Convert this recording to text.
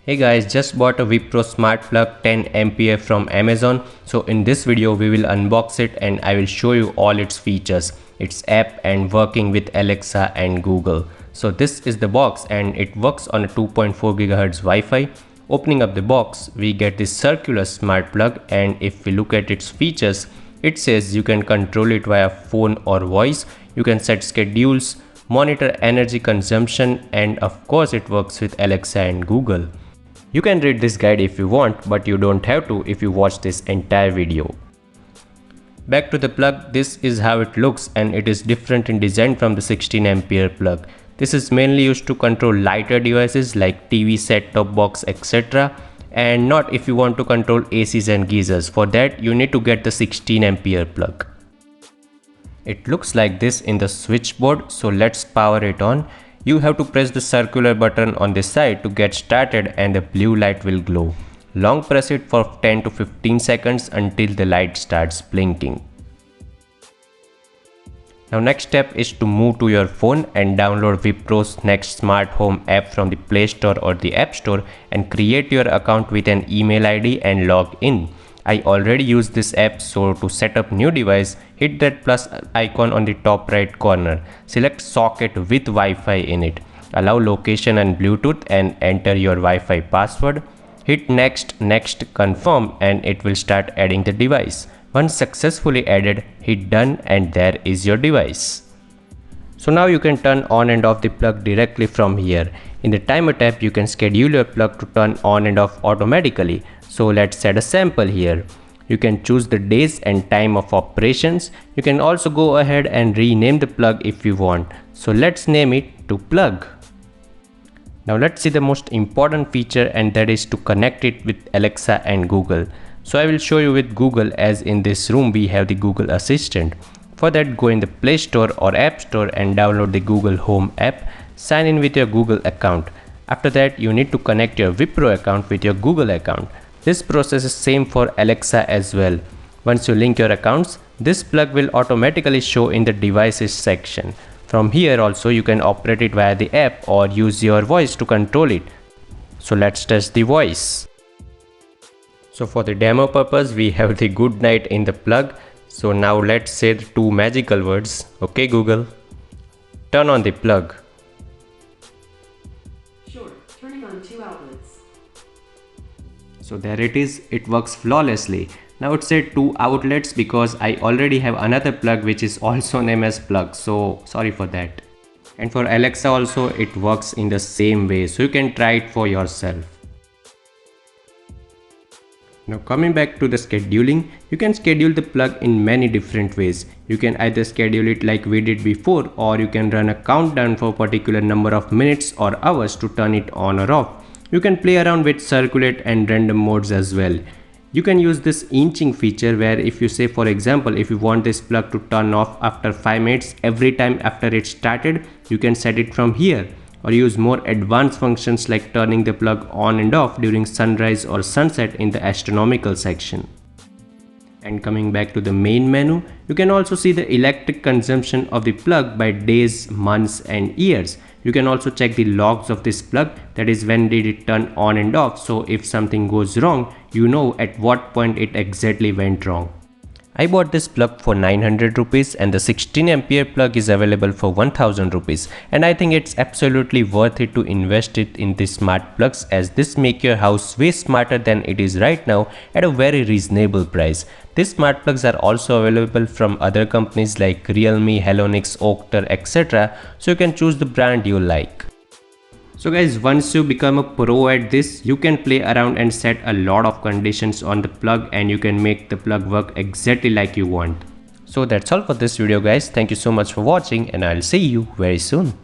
Hey guys, just bought a Wipro Smart Plug 10 ampere from Amazon. So in this video we will unbox it and I will show you all its features, its app and working with Alexa and Google. So this is the box and it works on a 2.4 GHz Wi-Fi. Opening up the box, we get this circular smart plug, and if we look at its features, it says you can control it via phone or voice. You can set schedules, monitor energy consumption, and of course it works with Alexa and Google. You can read this guide if you want, but you don't have to if you watch this entire video. Back to the plug, this is how it looks and it is different in design from the 16 ampere plug. This is mainly used to control lighter devices like TV, set-top box, etc. and not if you want to control ACs and geysers. For that you need to get the 16 ampere plug. It looks like this in the switchboard, so let's power it on. You have to press the circular button on this side to get started and the blue light will glow. Long press it for 10 to 15 seconds until the light starts blinking. Now next step is to move to your phone and download Wipro's Next Smart Home app from the Play Store or the App Store and create your account with an email ID and log in. I already use this app, so to set up new device, hit that plus icon on the top right corner. Select socket with Wi-Fi in it. Allow location and Bluetooth and enter your Wi-Fi password. Hit next, confirm, and it will start adding the device. Once successfully added, hit done and there is your device. So now you can turn on and off the plug directly from here. In the timer tab, you can schedule your plug to turn on and off automatically. So let's set a sample here. You can choose the days and time of operations. You can also go ahead and rename the plug if you want. So let's name it to plug. Now let's see the most important feature, and that is to connect it with Alexa and Google. So I will show you with Google, as in this room we have the Google Assistant. For that, go in the Play Store or App Store and download the Google Home app. Sign in with your Google account. After that, you need to connect your Wipro account with your Google account. This process is same for Alexa as well. Once you link your accounts, this plug will automatically show in the devices section. From here also you can operate it via the app or use your voice to control it. So let's test the voice. So for the demo purpose, we have the good night in the plug. So now let's say the two magical words. Okay Google, turn on the plug. Sure, turning on 2 outlets. So there it is, it works flawlessly. Now it said 2 outlets because I already have another plug which is also named as plug, so sorry for that. And for Alexa also it works in the same way, so you can try it for yourself. Now coming back to the scheduling, you can schedule the plug in many different ways. You can either schedule it like we did before, or you can run a countdown for a particular number of minutes or hours to turn it on or off. You can play around with circulate and random modes as well. You can use this inching feature where if you say, for example, if you want this plug to turn off after 5 minutes every time after it started, you can set it from here. Or use more advanced functions like turning the plug on and off during sunrise or sunset in the astronomical section. And coming back to the main menu, you can also see the electric consumption of the plug by days, months and years. You can also check the logs of this plug, that is when did it turn on and off, so if something goes wrong, you know at what point it exactly went wrong. I bought this plug for 900 rupees and the 16 ampere plug is available for 1000 rupees, and I think it's absolutely worth it to invest it in these smart plugs, as this make your house way smarter than it is right now at a very reasonable price. These smart plugs are also available from other companies like Realme, Hellonix, Octar, etc. So you can choose the brand you like. So guys, once you become a pro at this, you can play around and set a lot of conditions on the plug and you can make the plug work exactly like you want. So that's all for this video guys. Thank you so much for watching and I'll see you very soon.